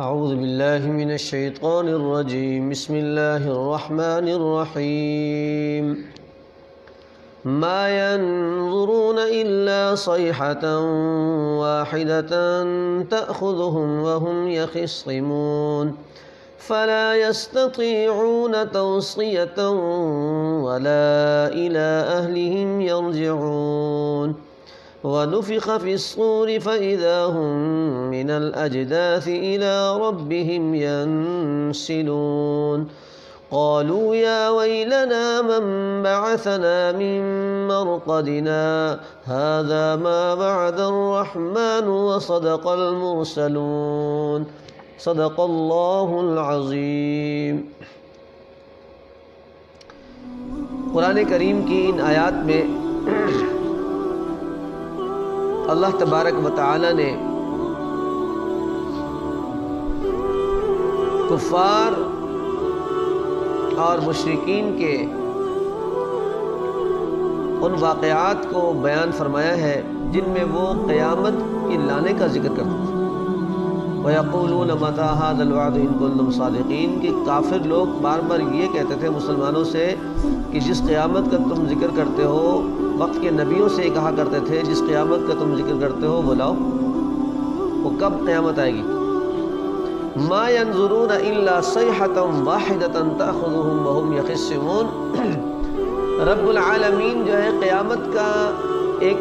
اعوذ باللہ من الشیطان الرجیم بسم اللہ الرحمن الرحیم ما ينظرون الا صیحة واحدة تأخذهم وهم يخصمون فلا يستطيعون توصية ولا إلى أهلهم يرجعون ونفخ في الصور فإذا هم من الأجداث إلى ربهم ينسلون قالوا يا ويلنا من بعثنا من مرقدنا هذا ما بعد الرحمن وصدق المرسلون صدق اللہ العظیم۔ قرآن کریم کی ان آیات میں اللہ تبارک و تعالی نے کفار اور مشرکین کے ان واقعات کو بیان فرمایا ہے جن میں وہ قیامت کی لانے کا ذکر کرتے ہیں۔ وَيَقُولُونَ مَتَىٰ هَٰذَا الْوَعْدُ إِن كُنتُمْ صَادِقِينَ کہ کافر لوگ بار بار یہ کہتے تھے مسلمانوں سے کہ جس قیامت کا تم ذکر کرتے ہو، وقت کے نبیوں سے کہا کرتے تھے جس قیامت کا تم ذکر کرتے ہو بلاؤ، وہ کب قیامت آئے گی؟ مَا يَنظُرُونَ إِلَّا صَيْحَةً وَاحِدَةً تَأْخُذُهُمْ وَهُمْ يَخِصِّمُونَ۔ رب العالمین جو ہے قیامت کا ایک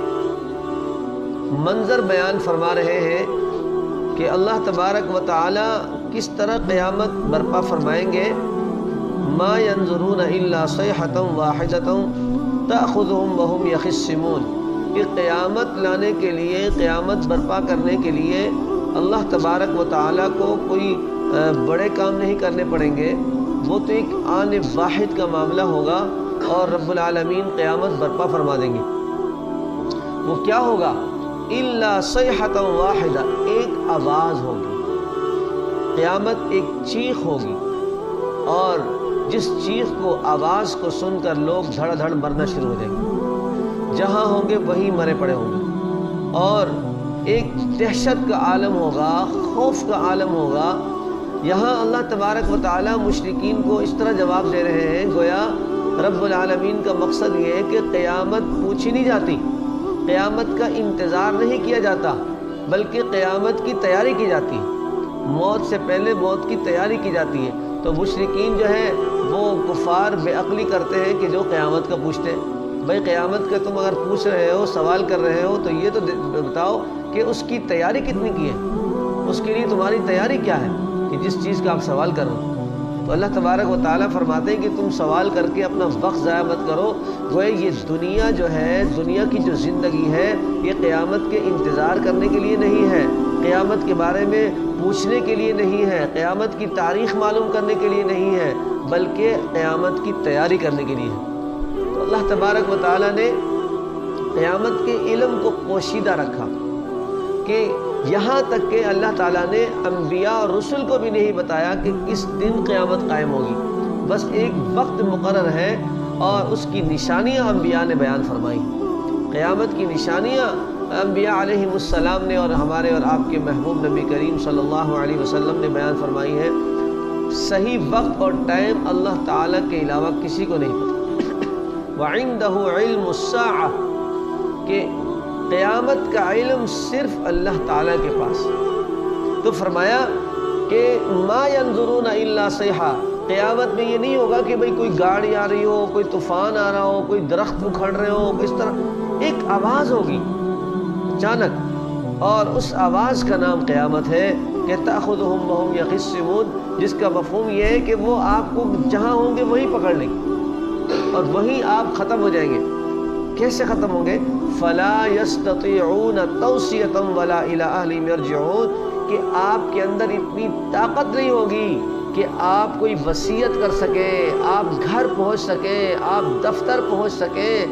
منظر بیان فرما رہے ہیں کہ اللہ تبارک و تعالی کس طرح قیامت برپا فرمائیں گے۔ ما ينظرون الا صیحة واحدة تأخذهم وهم يخصمون کہ قیامت لانے کے لیے، قیامت برپا کرنے کے لیے اللہ تبارک و تعالی کو کوئی بڑے کام نہیں کرنے پڑیں گے، وہ تو ایک آن واحد کا معاملہ ہوگا اور رب العالمین قیامت برپا فرما دیں گے۔ وہ کیا ہوگا؟ الا صیحة واحدہ، ایک آواز ہوگی، قیامت ایک چیخ ہوگی، اور جس چیخ کو، آواز کو سن کر لوگ دھڑ دھڑ مرنا شروع ہو جائیں گے، جہاں ہوں گے وہیں مرے پڑے ہوں گے، اور ایک دہشت کا عالم ہوگا، خوف کا عالم ہوگا۔ یہاں اللہ تبارک و تعالی مشرکین کو اس طرح جواب دے رہے ہیں گویا رب العالمین کا مقصد یہ ہے کہ قیامت پوچھی نہیں جاتی، قیامت کا انتظار نہیں کیا جاتا، بلکہ قیامت کی تیاری کی جاتی ہے، موت سے پہلے موت کی تیاری کی جاتی ہے۔ تو مشرکین جو ہے وہ کفار بے عقلی کرتے ہیں کہ جو قیامت کا پوچھتے ہیں۔ بھائی قیامت کا تم اگر پوچھ رہے ہو، سوال کر رہے ہو، تو یہ تو بتاؤ کہ اس کی تیاری کتنی کی ہے، اس کے لیے تمہاری تیاری کیا ہے کہ جس چیز کا آپ سوال کر رہے ہو۔ تو اللہ تبارک و تعالیٰ فرماتے ہیں کہ تم سوال کر کے اپنا وقت ضائع مت کرو، گویا یہ دنیا جو ہے، دنیا کی جو زندگی ہے، یہ قیامت کے انتظار کرنے کے لیے نہیں ہے، قیامت کے بارے میں پوچھنے کے لیے نہیں ہے، قیامت کی تاریخ معلوم کرنے کے لیے نہیں ہے، بلکہ قیامت کی تیاری کرنے کے لیے ہے۔ تو اللہ تبارک و تعالیٰ نے قیامت کے علم کو پوشیدہ رکھا کہ یہاں تک کہ اللہ تعالیٰ نے انبیاء اور رسل کو بھی نہیں بتایا کہ کس دن قیامت قائم ہوگی، بس ایک وقت مقرر ہے اور اس کی نشانیاں انبیاء نے بیان فرمائی۔ قیامت کی نشانیاں انبیاء علیہم السلام نے اور ہمارے اور آپ کے محبوب نبی کریم صلی اللہ علیہ وسلم نے بیان فرمائی ہے۔ صحیح وقت اور ٹائم اللہ تعالیٰ کے علاوہ کسی کو نہیں پتہ۔ وَعِندَهُ عِلْمُ السَّاعَةِ کہ قیامت کا علم صرف اللہ تعالیٰ کے پاس۔ تو فرمایا کہ ما ينظرون الا صیحہ، قیامت میں یہ نہیں ہوگا کہ بھئی کوئی گاڑی آ رہی ہو، کوئی طوفان آ رہا ہو، کوئی درخت اکھڑ رہے ہو، اس طرح ایک آواز ہوگی اچانک، اور اس آواز کا نام قیامت ہے کہ تأخذهم وهم يخصمون، جس کا مفہوم یہ ہے کہ وہ آپ کو جہاں ہوں گے وہیں پکڑ لیں گے اور وہیں آپ ختم ہو جائیں گے۔ کیسے ختم ہوں گے؟ فلا يستطيعون توصية ولا الى اهلهم يرجعون کہ آپ کے اندر اتنی طاقت نہیں ہوگی کہ آپ کوئی وصیت کر سکیں، آپ گھر پہنچ سکیں، آپ دفتر پہنچ سکیں،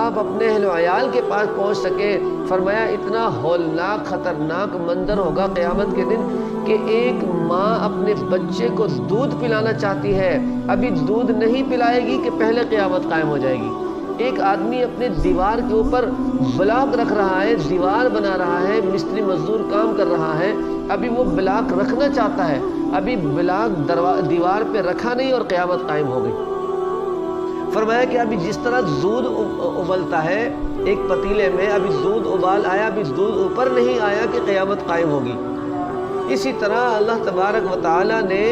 آپ اپنے اہل و عیال کے پاس پہنچ سکیں۔ فرمایا اتنا ہولناک خطرناک منظر ہوگا قیامت کے دن کہ ایک ماں اپنے بچے کو دودھ پلانا چاہتی ہے، ابھی دودھ نہیں پلائے گی کہ پہلے قیامت قائم ہو جائے گی۔ ایک آدمی اپنے دیوار کے اوپر بلاک رکھ رہا ہے، دیوار بنا رہا ہے، مستری مزدور کام کر رہا ہے، ابھی وہ بلاک رکھنا چاہتا ہے، ابھی بلاک دیوار پہ رکھا نہیں اور قیامت قائم ہو گئی۔ فرمایا کہ ابھی جس طرح دودھ ابلتا ہے ایک پتیلے میں، ابھی دودھ ابال آیا، ابھی دودھ اوپر نہیں آیا کہ قیامت قائم ہوگی۔ اسی طرح اللہ تبارک و تعالیٰ نے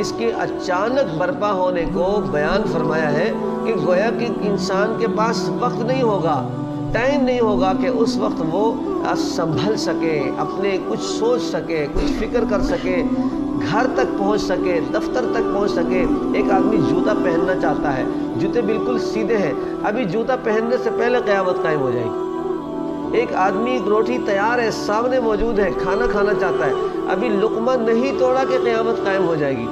اس کے اچانک برپا ہونے کو بیان فرمایا ہے کہ گویا کہ انسان کے پاس وقت نہیں ہوگا، ٹائم نہیں ہوگا کہ اس وقت وہ سنبھل سکے، اپنے کچھ سوچ سکے، کچھ فکر کر سکے، گھر تک پہنچ سکے، دفتر تک پہنچ سکے۔ ایک آدمی جوتا پہننا چاہتا ہے، جوتے بالکل سیدھے ہیں، ابھی جوتا پہننے سے پہلے قیامت قائم ہو جائے گی۔ ایک آدمی روٹی تیار ہے، سامنے موجود ہے، کھانا کھانا چاہتا ہے، ابھی لقمہ نہیں توڑا کہ قیامت قائم ہو جائے گی۔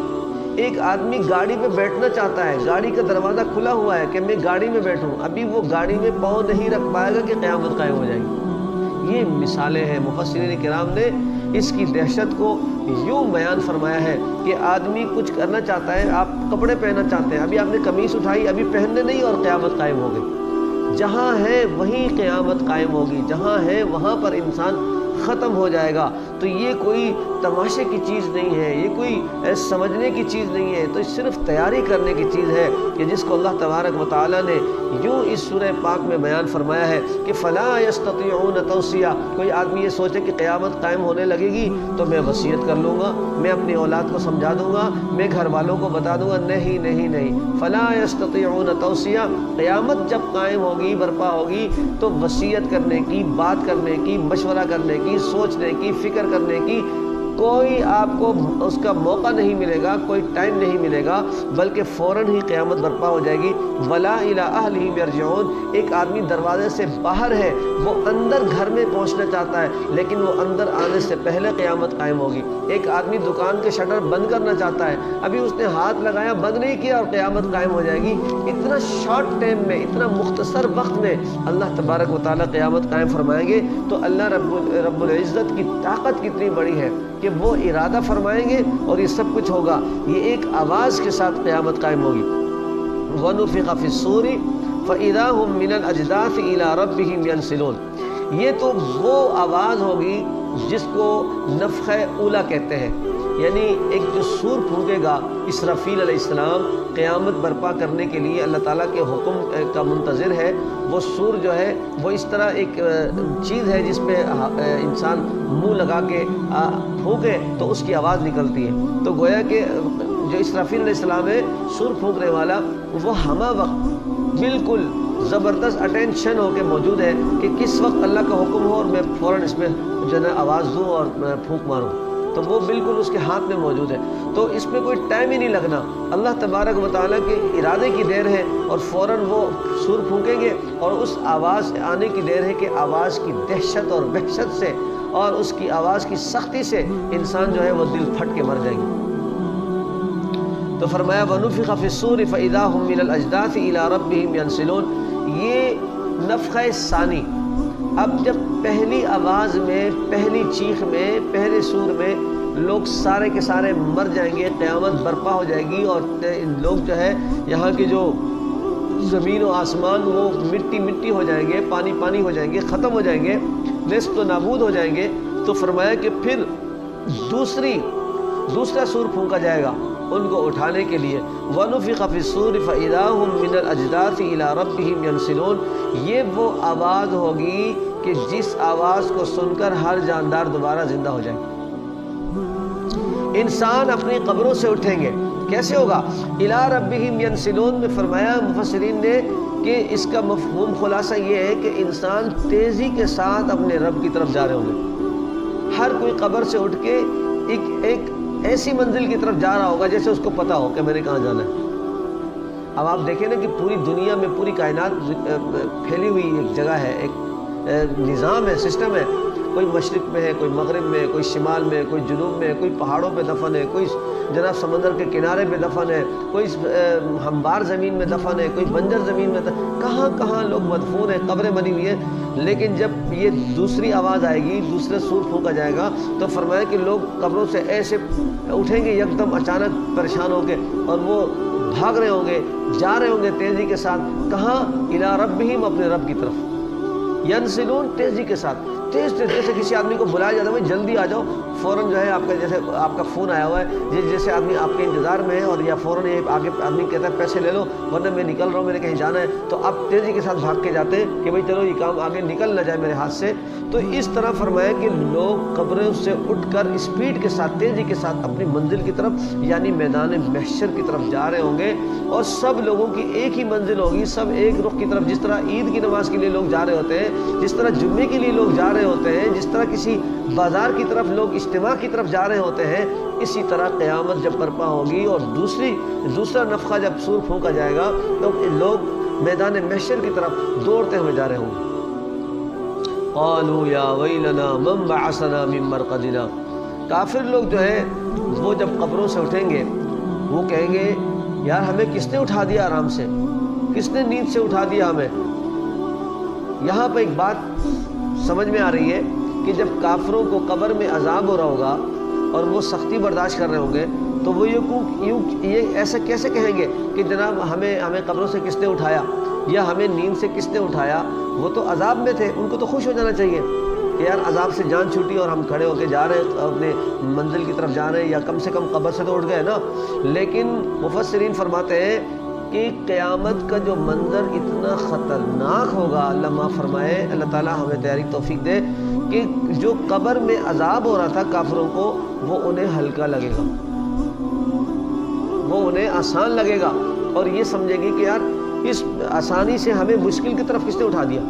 ایک آدمی گاڑی پہ بیٹھنا چاہتا ہے، گاڑی کا دروازہ کھلا ہوا ہے کہ میں گاڑی میں بیٹھوں، ابھی وہ گاڑی میں پاؤں نہیں رکھ پائے گا کہ قیامت قائم ہو جائے گی۔ یہ مثالیں ہیں۔ مفسرین کرام نے اس کی دہشت کو یوں بیان فرمایا ہے کہ آدمی کچھ کرنا چاہتا ہے، آپ کپڑے پہننا چاہتے ہیں، ابھی آپ نے قمیص اٹھائی، ابھی پہننے نہیں اور قیامت قائم ہو گئی۔ جہاں ہے وہیں قیامت قائم ہوگی، جہاں ہے وہاں پر انسان ختم ہو جائے گا۔ تو یہ کوئی تماشے کی چیز نہیں ہے، یہ کوئی سمجھنے کی چیز نہیں ہے، تو صرف تیاری کرنے کی چیز ہے کہ جس کو اللہ تبارک و تعالیٰ نے یوں اس سورہ پاک میں بیان فرمایا ہے کہ فَلَا يَسْتَطِيعُونَ تَوْصِيَةً۔ کوئی آدمی یہ سوچے کہ قیامت قائم ہونے لگے گی تو میں وصیت کر لوں گا، میں اپنی اولاد کو سمجھا دوں گا، میں گھر والوں کو بتا دوں گا، نہیں نہیں نہیں، فَلَا يَسْتَطِيعُونَ تَوْصِيَةً۔ قیامت جب قائم ہوگی، برپا ہوگی، تو وصیت کرنے کی، بات کرنے کی، مشورہ کرنے کی، سوچنے کی، فکر کرنے کی کوئی آپ کو اس کا موقع نہیں ملے گا، کوئی ٹائم نہیں ملے گا، بلکہ فوراً ہی قیامت برپا ہو جائے گی۔ وَلَا إِلَىٰ أَهْلِهِمْ يَرْجِعُونَ۔ ایک آدمی دروازے سے باہر ہے، وہ اندر گھر میں پہنچنا چاہتا ہے، لیکن وہ اندر آنے سے پہلے قیامت قائم ہوگی۔ ایک آدمی دکان کے شٹر بند کرنا چاہتا ہے، ابھی اس نے ہاتھ لگایا، بند نہیں کیا اور قیامت قائم ہو جائے گی۔ اتنا شارٹ ٹائم میں، اتنا مختصر وقت میں اللہ تبارک و تعالیٰ قیامت قائم فرمائیں گے۔ تو اللہ رب العزت کی طاقت کتنی بڑی ہے کہ وہ ارادہ فرمائیں گے اور یہ سب کچھ ہوگا۔ یہ ایک آواز کے ساتھ قیامت قائم ہوگی۔ وَنُفِخَ فِي الصُّورِ فَإِذَا هُم مِّنَ الْأَجْدَاثِ إِلَىٰ رَبِّهِمْ يَنْسِلُونَ۔ یہ تو وہ آواز ہوگی جس کو نفخہ اولا کہتے ہیں، یعنی ایک جو سور پھونکے گا اسرافیل علیہ السلام قیامت برپا کرنے کے لیے اللہ تعالیٰ کے حکم کا منتظر ہے۔ وہ سور جو ہے وہ اس طرح ایک چیز ہے جس پہ انسان منہ لگا کے پھونکے تو اس کی آواز نکلتی ہے۔ تو گویا کہ جو اسرافیل علیہ السلام ہے سور پھونکنے والا، وہ ہمہ وقت بالکل زبردست اٹینشن ہو کے موجود ہے کہ کس وقت اللہ کا حکم ہو اور میں فوراً اس میں جو ہے نا آواز دوں اور پھونک ماروں، تو وہ بالکل اس کے ہاتھ میں موجود ہے۔ تو اس میں کوئی ٹائم ہی نہیں لگنا، اللہ تبارک و تعالیٰ کے ارادے کی دیر ہے اور فوراً وہ سور پھونکیں گے، اور اس آواز آنے کی دیر ہے کہ آواز کی دہشت اور وحشت سے اور اس کی آواز کی سختی سے انسان جو ہے وہ دل پھٹ کے مر جائے گی۔ تو فرمایا وَنُفِخَ فِي الصُّورِ فَإِذَا هُم مِّنَ الْأَجْدَاثِ إِلَىٰ رَبِّهِمْ يَنْسِلُونَ۔ یہ نفخہ ثانی، اب جب پہلی آواز میں، پہلی چیخ میں، پہلے سور میں لوگ سارے کے سارے مر جائیں گے، قیامت برپا ہو جائے گی، اور لوگ جو ہے یہاں کے جو زمین و آسمان وہ مٹی مٹی ہو جائیں گے، پانی پانی ہو جائیں گے، ختم ہو جائیں گے، نیست و نابود ہو جائیں گے۔ تو فرمایا کہ پھر دوسرا سور پھونکا جائے گا ان کو اٹھانے کے لیے۔ وَنُفِخَ فِي الصُّورِ فَإِذَا هُم مِّنَ الْأَجْدَاثِ إِلَىٰ رَبِّهِمْ يَنْسِلُونَ۔ یہ وہ آواز ہوگی کہ جس آواز کو سن کر ہر جاندار دوبارہ زندہ ہو جائے۔ انسان اپنی قبروں سے اٹھیں گے، کیسے ہوگا؟ إِلَىٰ رَبِّهِمْ يَنْسِلُونَ میں فرمایا مفسرین نے کہ اس کا مفہوم خلاصہ یہ ہے کہ انسان تیزی کے ساتھ اپنے رب کی طرف جا رہے ہوں گے۔ ہر کوئی قبر سے اٹھ کے ایک ایسی منزل کی طرف جا رہا ہوگا جیسے اس کو پتا ہو کہ میں نے کہاں جانا ہے۔ اب آپ دیکھیں نا کہ پوری دنیا میں، پوری کائنات پھیلی ہوئی ایک جگہ ہے، ایک نظام ہے، سسٹم ہے، کوئی مشرق میں ہے، کوئی مغرب میں، کوئی شمال میں، کوئی جنوب میں، کوئی پہاڑوں پہ دفن ہے، کوئی جناب سمندر کے کنارے پہ دفن ہے، کوئی ہموار زمین میں دفن ہے، کوئی بنجر زمین میں کہاں کہاں لوگ مدفون ہیں، قبریں بنی ہوئی ہیں۔ لیکن جب یہ دوسری آواز آئے گی، دوسرے سور پھونکا جائے گا، تو فرمایا کہ لوگ قبروں سے ایسے اٹھیں گے یکدم اچانک پریشان ہو کے، اور وہ بھاگ رہے ہوں گے، جا رہے ہوں گے تیزی کے ساتھ، کہاں؟ الی ربہم، اپنے رب کی طرف، ینسلون، تیزی کے ساتھ، تیز تیز، جیسے کسی آدمی کو بلایا جاتا ہے بھائی جلدی آ جاؤ، فوراً جو ہے آپ کا، جیسے آپ کا فون آیا ہوا ہے، جیسے آدمی آپ کے انتظار میں ہے اور یا فوراً یہ آگے آدمی کہتا ہے پیسے لے لو ورنہ میں نکل رہا ہوں، میں نے کہیں جانا ہے، تو آپ تیزی کے ساتھ بھاگ کے جاتے ہیں کہ بھائی چلو یہ کام آگے نکل نہ جائے میرے ہاتھ سے۔ تو اس طرح فرمایا کہ لوگ قبروں سے اٹھ کر اسپیڈ کے ساتھ، تیزی کے ساتھ اپنی منزل کی طرف یعنی میدان محشر کی طرف جا رہے ہوں گے، اور سب لوگوں کی ایک ہی منزل ہوگی، سب ایک رخ کی طرف، جس طرح عید کی نماز کے لیے لوگ جا رہے ہوتے ہیں، جس طرح جمعے کے لیے لوگ جا رہے ہوتے ہیں، جس طرح کسی بازار کی طرف لوگ اجتماع کی طرف جا رہے ہوتے ہیں، اسی طرح قیامت جب برپا ہوگی اور دوسرا نفخہ جب سور پھونکا جائے گا تو لوگ میدان محشر کی طرف دوڑتے ہوئے جا رہے ہوں گے۔ قالوا یا ویلنا من بعثنا من مرقدنا، کافر لوگ جو ہے وہ جب قبروں سے اٹھیں گے وہ کہیں گے یار ہمیں کس نے اٹھا دیا آرام سے، کس نے نیند سے اٹھا دیا ہمیں۔ یہاں پہ ایک بات سمجھ میں آ رہی ہے کہ جب کافروں کو قبر میں عذاب ہو رہا ہوگا اور وہ سختی برداشت کر رہے ہوں گے تو وہ یہ ایسے کیسے کہیں گے کہ جناب ہمیں قبروں سے کس نے اٹھایا یا ہمیں نیند سے کس نے اٹھایا، وہ تو عذاب میں تھے، ان کو تو خوش ہو جانا چاہیے کہ یار عذاب سے جان چھوٹی اور ہم کھڑے ہو کے جا رہے ہیں اپنے منزل کی طرف جا رہے ہیں، یا کم سے کم قبر سے تو اٹھ گئے نا۔ لیکن مفسرین فرماتے ہیں کہ قیامت کا جو منظر اتنا خطرناک ہوگا، اللہ معاف فرمائے، اللہ تعالیٰ ہمیں تیاری توفیق دے، کہ جو قبر میں عذاب ہو رہا تھا کافروں کو وہ انہیں ہلکا لگے گا، وہ انہیں آسان لگے گا، اور یہ سمجھے گی کہ یار اس آسانی سے ہمیں مشکل کی طرف کس نے اٹھا دیا،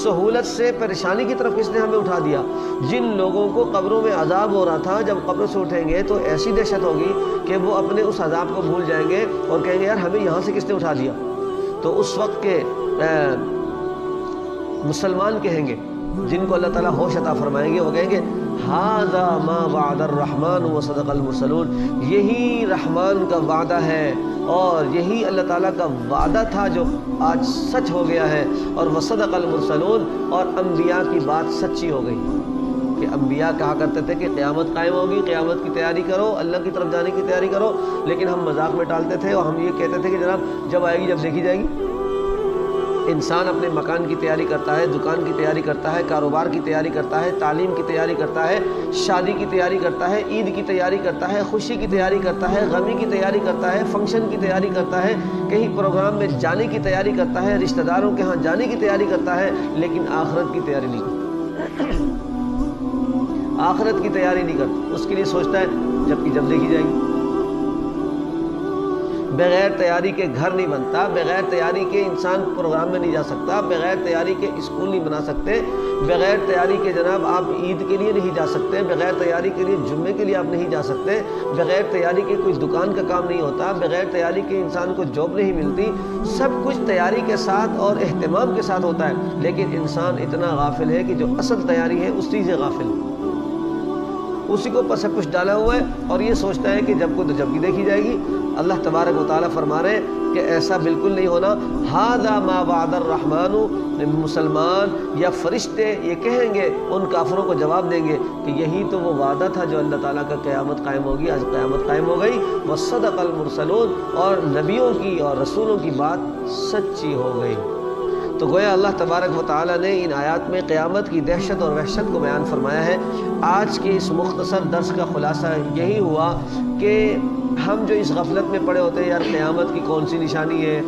سہولت سے پریشانی کی طرف کس نے ہمیں اٹھا دیا۔ جن لوگوں کو قبروں میں عذاب ہو رہا تھا جب قبر سے اٹھیں گے تو ایسی دہشت ہوگی کہ وہ اپنے اس عذاب کو بھول جائیں گے اور کہیں گے یار ہمیں یہاں سے کس نے اٹھا دیا۔ تو اس وقت کے مسلمان کہیں گے، جن کو اللہ تعالیٰ ہوش عطا فرمائیں گے، وہ کہیں گے ھذا ما وعد الرحمن وصدق المرسلون، یہی رحمان کا وعدہ ہے اور یہی اللہ تعالیٰ کا وعدہ تھا جو آج سچ ہو گیا ہے، اور وصدق المرسلون، اور انبیاء کی بات سچی ہو گئی، کہ انبیاء کہا کرتے تھے کہ قیامت قائم ہوگی، قیامت کی تیاری کرو، اللہ کی طرف جانے کی تیاری کرو، لیکن ہم مذاق میں ٹالتے تھے اور ہم یہ کہتے تھے کہ جناب جب آئے گی جب دیکھی جائے گی۔ انسان اپنے مکان کی تیاری کرتا ہے، دکان کی تیاری کرتا ہے، کاروبار کی تیاری کرتا ہے، تعلیم کی تیاری کرتا ہے، شادی کی تیاری کرتا ہے، عید کی تیاری کرتا ہے، خوشی کی تیاری کرتا ہے، غمی کی تیاری کرتا ہے، فنکشن کی تیاری کرتا ہے، کہیں پروگرام میں جانے کی تیاری کرتا ہے، رشتہ داروں کے ہاں جانے کی تیاری کرتا ہے، لیکن آخرت کی تیاری نہیں کرتا، آخرت کی تیاری نہیں کرتا، اس کے لیے سوچتا ہے جب دیکھی جائے گی۔ بغیر تیاری کے گھر نہیں بنتا، بغیر تیاری کے انسان پروگرام میں نہیں جا سکتا، بغیر تیاری کے اسکول نہیں بنا سکتے، بغیر تیاری کے جناب آپ عید کے لیے نہیں جا سکتے، بغیر تیاری کے لیے جمعے کے لیے آپ نہیں جا سکتے، بغیر تیاری کے کوئی دکان کا کام نہیں ہوتا، بغیر تیاری کے انسان کو جاب نہیں ملتی، سب کچھ تیاری کے ساتھ اور اہتمام کے ساتھ ہوتا ہے، لیکن انسان اتنا غافل ہے کہ جو اصل تیاری ہے اس چیز سے غافل ہے، اسی کو اوپر سب کچھ ڈالا ہوا ہے اور یہ سوچتا ہے کہ جب کو تو جب کی دیکھی جائے گی۔ اللہ تبارک و تعالیٰ فرما رہے ہیں کہ ایسا بالکل نہیں ہونا۔ ھذا ما وعد الرحمن، مسلمان یا فرشتے یہ کہیں گے، ان کافروں کو جواب دیں گے کہ یہی تو وہ وعدہ تھا جو اللہ تعالیٰ کا قیامت قائم ہوگی، آج قیامت قائم ہو گئی، وصدق المرسلون، اور نبیوں کی اور رسولوں کی بات سچی ہو گئی۔ تو گویا اللہ تبارک و تعالیٰ نے ان آیات میں قیامت کی دہشت اور وحشت کو بیان فرمایا ہے۔ آج کے اس مختصر درس کا خلاصہ یہی ہوا کہ ہم جو اس غفلت میں پڑے ہوتے ہیں یار قیامت کی کون سی نشانی ہے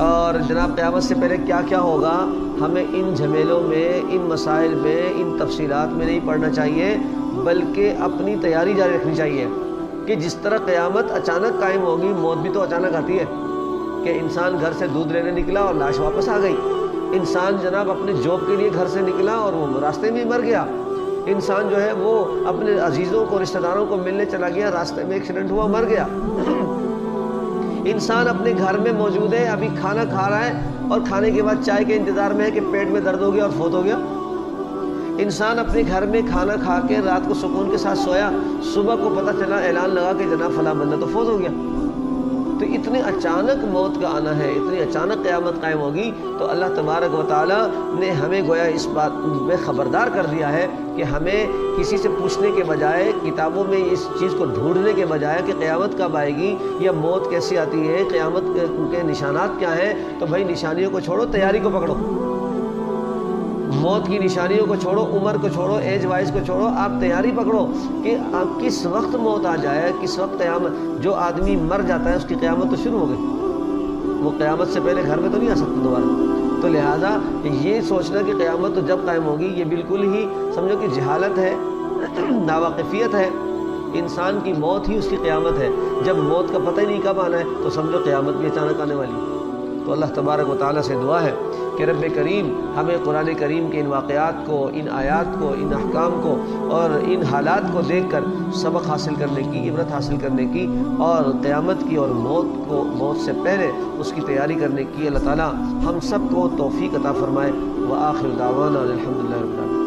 اور جناب قیامت سے پہلے کیا کیا ہوگا، ہمیں ان جھمیلوں میں، ان مسائل میں، ان تفصیلات میں نہیں پڑھنا چاہیے، بلکہ اپنی تیاری جاری رکھنی چاہیے کہ جس طرح قیامت اچانک قائم ہوگی، موت بھی تو اچانک آتی ہے کہ انسان گھر سے دودھ لینے نکلا اور لاش واپس آ گئی، انسان جناب اپنے جاب کے لیے گھر سے نکلا اور وہ راستے میں مر گیا، انسان جو ہے وہ اپنے عزیزوں کو، رشتہ داروں کو ملنے چلا گیا، راستے میں ایکسیڈنٹ ہوا، مر گیا، انسان اپنے گھر میں موجود ہے، ابھی کھانا کھا رہا ہے اور کھانے کے بعد چائے کے انتظار میں ہے کہ پیٹ میں درد ہو گیا اور فوت ہو گیا، انسان اپنے گھر میں کھانا کھا کے رات کو سکون کے ساتھ سویا، صبح کو پتہ چلا، اعلان لگا کہ جناب فلاں بندہ تو فوت ہو گیا۔ تو اتنے اچانک موت کا آنا ہے، اتنی اچانک قیامت قائم ہوگی، تو اللہ تبارک و تعالیٰ نے ہمیں گویا اس بات میں خبردار کر دیا ہے کہ ہمیں کسی سے پوچھنے کے بجائے، کتابوں میں اس چیز کو ڈھونڈنے کے بجائے کہ قیامت کب آئے گی یا موت کیسی آتی ہے، قیامت کے نشانات کیا ہیں، تو بھائی نشانیوں کو چھوڑو، تیاری کو پکڑو۔ موت کی نشانیوں کو چھوڑو، عمر کو چھوڑو، ایج وائز کو چھوڑو، آپ تیاری پکڑو کہ آپ کس وقت موت آ جائے، کس وقت قیامت۔ جو آدمی مر جاتا ہے اس کی قیامت تو شروع ہو گئی، وہ قیامت سے پہلے گھر میں تو نہیں آ سکتا دوبارہ۔ تو لہٰذا یہ سوچنا کہ قیامت تو جب قائم ہوگی، یہ بالکل ہی سمجھو کہ جہالت ہے، ناواقفیت ہے۔ انسان کی موت ہی اس کی قیامت ہے۔ جب موت کا پتہ ہی نہیں کب آنا ہے تو سمجھو قیامت بھی اچانک آنے والی ہے۔ تو اللہ تبارک و تعالیٰ سے دعا ہے کہ رب کریم ہمیں قرآن کریم کے ان واقعات کو، ان آیات کو، ان احکام کو اور ان حالات کو دیکھ کر سبق حاصل کرنے کی، عبرت حاصل کرنے کی، اور قیامت کی اور موت سے پہلے اس کی تیاری کرنے کی اللہ تعالیٰ ہم سب کو توفیق عطا فرمائے۔ وآخر دعوانا الحمدللہ رب العالمین۔